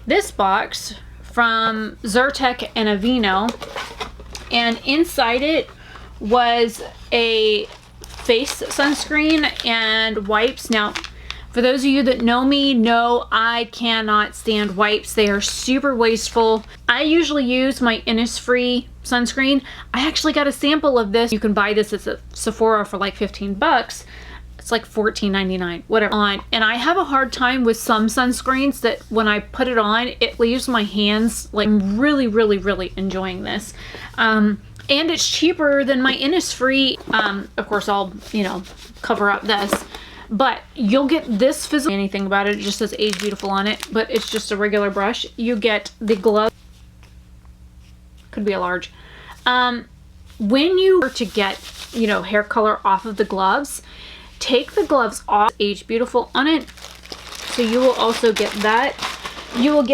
this box from Zyrtec and Aveeno, and inside it was a face sunscreen and wipes. Now, for those of you that know me, know I cannot stand wipes. They are super wasteful. I usually use my Innisfree sunscreen. I actually got a sample of this. You can buy this at Sephora for like 15 bucks. It's like $14.99, whatever. And I have a hard time with some sunscreens that when I put it on, it leaves my hands. Like, I'm really, really, really enjoying this. And it's cheaper than my Innisfree. Of course, I'll, you know, cover up this. But you'll get this physical. Anything about it, it just says Age Beautiful on it, but it's just a regular brush. You get the glove. Could be a large. When you were to get, you know, hair color off of the gloves, take the gloves off, Age Beautiful on it. So you will also get that. You will get